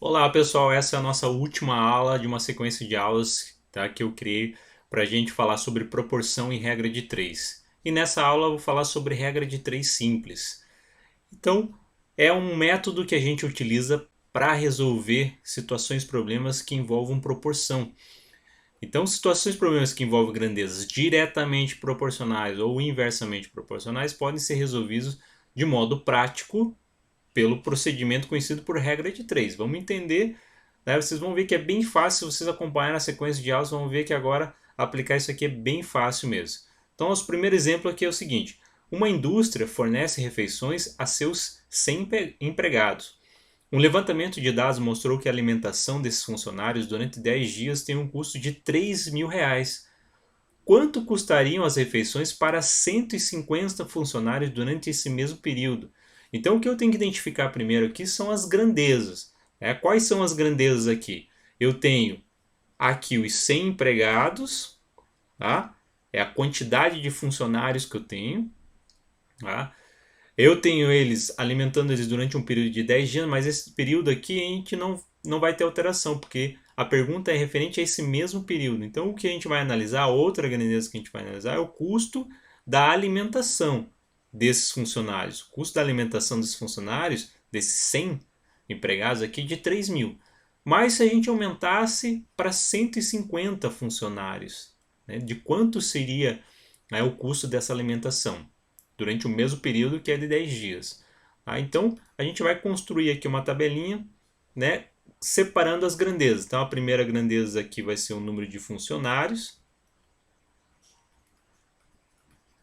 Olá pessoal, essa é a nossa última aula de uma sequência de aulas, tá, que eu criei para a gente falar sobre proporção e regra de 3. E nessa aula eu vou falar sobre regra de 3 simples. Então, é um método que a gente utiliza para resolver situações, problemas que envolvam proporção. Então, situações, problemas que envolvem grandezas diretamente proporcionais ou inversamente proporcionais podem ser resolvidos de modo prático pelo procedimento conhecido por regra de 3. Vamos entender, né? Vocês vão ver que é bem fácil, se vocês acompanharem a sequência de aulas, vão ver que agora aplicar isso aqui é bem fácil mesmo. Então, nosso primeiro exemplo aqui é o seguinte: uma indústria fornece refeições a seus 100 empregados. Um levantamento de dados mostrou que a alimentação desses funcionários durante 10 dias tem um custo de R$ 3.000. Quanto custariam as refeições para 150 funcionários durante esse mesmo período? Então, o que eu tenho que identificar primeiro aqui são as grandezas, né? Quais são as grandezas aqui? Eu tenho aqui os 100 empregados, tá? É a quantidade de funcionários que eu tenho, tá? Eu tenho eles alimentando eles durante um período de 10 dias, mas esse período aqui a gente não vai ter alteração, porque a pergunta é referente a esse mesmo período. Então, o que a gente vai analisar, outra grandeza que a gente vai analisar, é o custo da alimentação desses funcionários. O custo da alimentação desses funcionários, desses 100 empregados aqui, de 3.000. Mas se a gente aumentasse para 150 funcionários, né, de quanto seria, né, o custo dessa alimentação durante o mesmo período, que é de 10 dias. Tá? Então, a gente vai construir aqui uma tabelinha, né, separando as grandezas. Então, a primeira grandeza aqui vai ser o número de funcionários.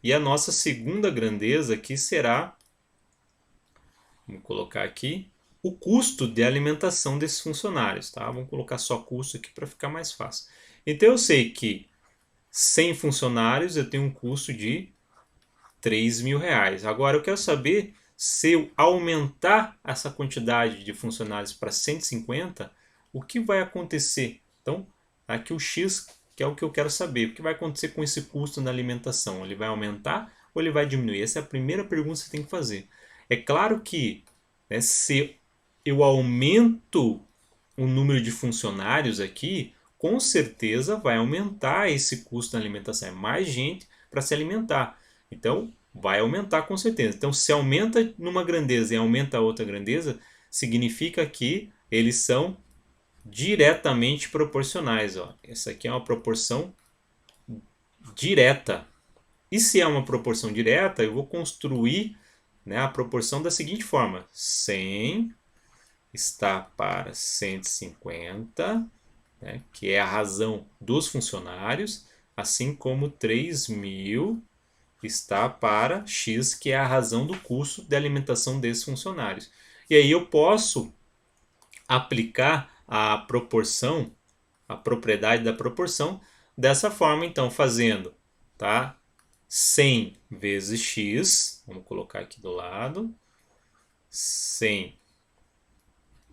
E a nossa segunda grandeza aqui será, vamos colocar aqui, o custo de alimentação desses funcionários. Tá? Vamos colocar só custo aqui para ficar mais fácil. Então, eu sei que 100 funcionários eu tenho um custo de R$ 3.000. Agora eu quero saber se eu aumentar essa quantidade de funcionários para 150, o que vai acontecer? Então, aqui o X, que é o que eu quero saber. O que vai acontecer com esse custo na alimentação? Ele vai aumentar ou ele vai diminuir? Essa é a primeira pergunta que você tem que fazer. É claro que, né, se eu aumento o número de funcionários aqui, com certeza vai aumentar esse custo da alimentação. É mais gente para se alimentar. Então, vai aumentar com certeza. Então, se aumenta numa grandeza e aumenta a outra grandeza, significa que eles são diretamente proporcionais. Ó. Essa aqui é uma proporção direta. E se é uma proporção direta, eu vou construir, né, a proporção da seguinte forma: 100 está para 150, né, que é a razão dos funcionários, assim como 3.000 está para X, que é a razão do custo de alimentação desses funcionários. E aí eu posso aplicar a proporção, a propriedade da proporção, dessa forma, então, fazendo, tá? 100 vezes X, vamos colocar aqui do lado, 100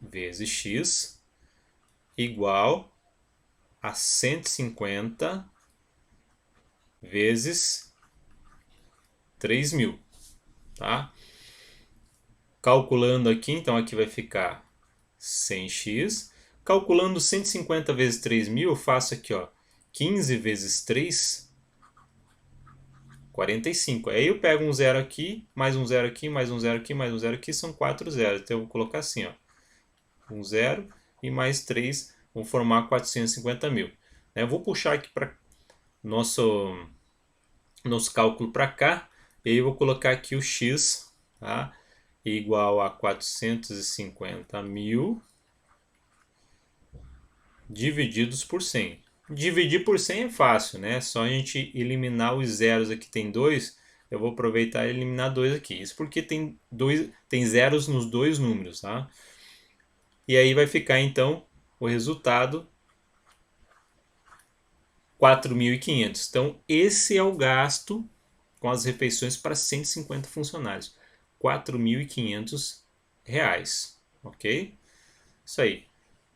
vezes X igual a 150 vezes 3.000, tá? Calculando aqui, então aqui vai ficar 100x. Calculando 150 vezes 3.000, eu faço aqui, ó, 15 vezes 3, 45. Aí eu pego um zero aqui, mais um zero aqui, mais um zero aqui, mais um zero aqui, são 4 zeros. Então eu vou colocar assim, ó, um zero e mais 3 vão formar 450.000. Eu vou puxar aqui para nosso cálculo para cá, e aí eu vou colocar aqui o x, tá? Igual a 450.000 divididos por 100. Dividir por 100 é fácil, né? Só a gente eliminar os zeros aqui, tem 2. Eu vou aproveitar e eliminar 2 aqui. Isso porque tem zeros nos dois números, tá? E aí vai ficar então o resultado 4.500. Então esse é o gasto com as refeições para 150 funcionários. R$ 4.500, ok? Isso aí.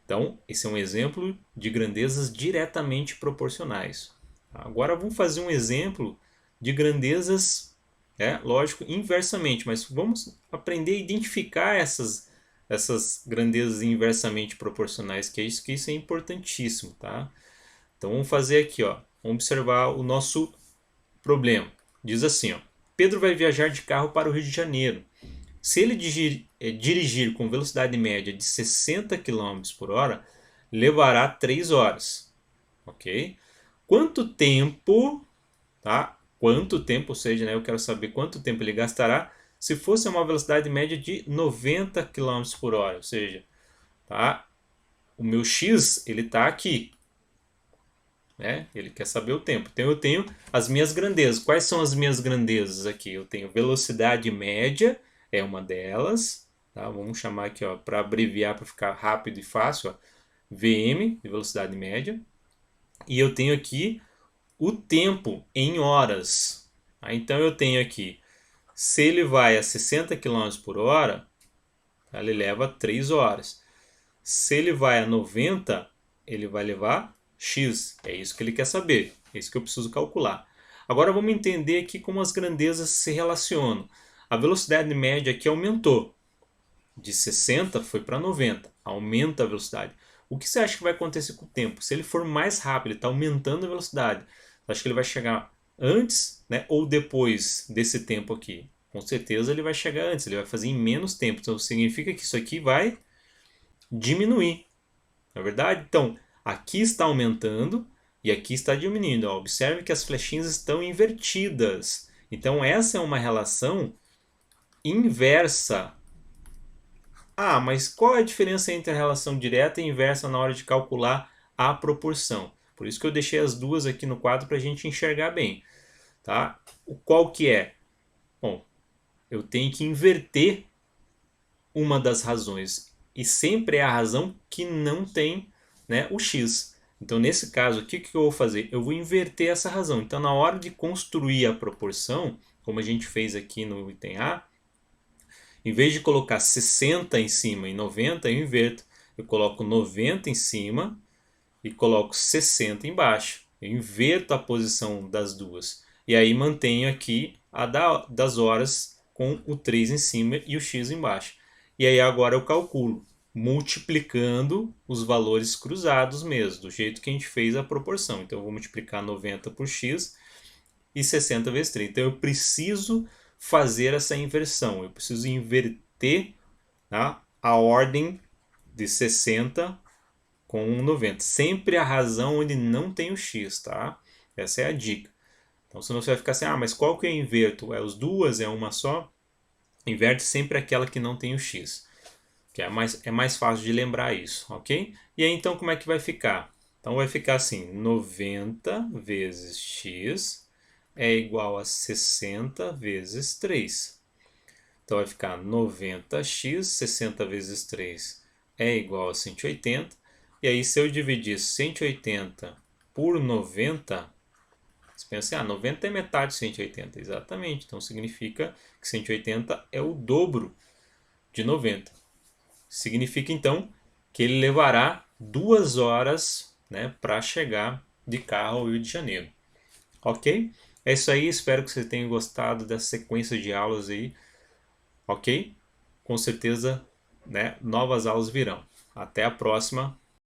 Então, esse é um exemplo de grandezas diretamente proporcionais. Agora vamos fazer um exemplo de grandezas, lógico, inversamente, mas vamos aprender a identificar essas grandezas inversamente proporcionais, que isso é importantíssimo, tá? Então vamos fazer aqui, ó. Vamos observar o nosso problema. Diz assim, ó. Pedro vai viajar de carro para o Rio de Janeiro. Se ele dirigir com velocidade média de 60 km por hora, levará 3 horas. Ok? Quanto tempo, tá? Quanto tempo, ou seja, né, eu quero saber quanto tempo ele gastará se fosse uma velocidade média de 90 km por hora. Ou seja, tá? O meu x ele está aqui. Né? Ele quer saber o tempo. Então eu tenho as minhas grandezas. Quais são as minhas grandezas aqui? Eu tenho velocidade média, é uma delas. Tá? Vamos chamar aqui para abreviar, para ficar rápido e fácil. Ó, VM, de velocidade média. E eu tenho aqui o tempo em horas. Tá? Então eu tenho aqui, se ele vai a 60 km por hora, tá? Ele leva 3 horas. Se ele vai a 90, ele vai levar X. É isso que ele quer saber. É isso que eu preciso calcular. Agora vamos entender aqui como as grandezas se relacionam. A velocidade média aqui aumentou. De 60 foi para 90. Aumenta a velocidade. O que você acha que vai acontecer com o tempo? Se ele for mais rápido, ele está aumentando a velocidade. Você acha que ele vai chegar antes, né, ou depois desse tempo aqui? Com certeza ele vai chegar antes. Ele vai fazer em menos tempo. Então significa que isso aqui vai diminuir. Não é verdade? Então, aqui está aumentando e aqui está diminuindo. Ó, observe que as flechinhas estão invertidas. Então, essa é uma relação inversa. Ah, mas qual é a diferença entre a relação direta e inversa na hora de calcular a proporção? Por isso que eu deixei as duas aqui no quadro para a gente enxergar bem. Tá? Qual que é? Bom, eu tenho que inverter uma das razões. E sempre é a razão que não tem, né, o x. Então, nesse caso, o que eu vou fazer? Eu vou inverter essa razão. Então, na hora de construir a proporção, como a gente fez aqui no item A, em vez de colocar 60 em cima e 90, eu inverto. Eu coloco 90 em cima e coloco 60 embaixo. Eu inverto a posição das duas. E aí mantenho aqui a das horas com o 3 em cima e o x embaixo. E aí agora eu calculo, multiplicando os valores cruzados mesmo, do jeito que a gente fez a proporção. Então eu vou multiplicar 90 por x e 60 vezes 3. Então eu preciso fazer essa inversão. Eu preciso inverter, tá, a ordem de 60 com 90. Sempre a razão onde não tem o x, tá? Essa é a dica. Então senão você vai ficar assim, ah, mas qual que eu inverto? É as duas? É uma só? Inverte sempre aquela que não tem o x. Que é mais fácil de lembrar isso, ok? E aí então como é que vai ficar? Então vai ficar assim, 90 vezes x é igual a 60 vezes 3. Então vai ficar 90x, 60 vezes 3 é igual a 180. E aí se eu dividir 180 por 90, você pensa assim, 90 é metade de 180. Exatamente, então significa que 180 é o dobro de 90. Significa então que ele levará 2 horas, né, para chegar de carro ao Rio de Janeiro. Ok? É isso aí, espero que você tenha gostado dessa sequência de aulas aí. Ok? Com certeza, né, novas aulas virão. Até a próxima.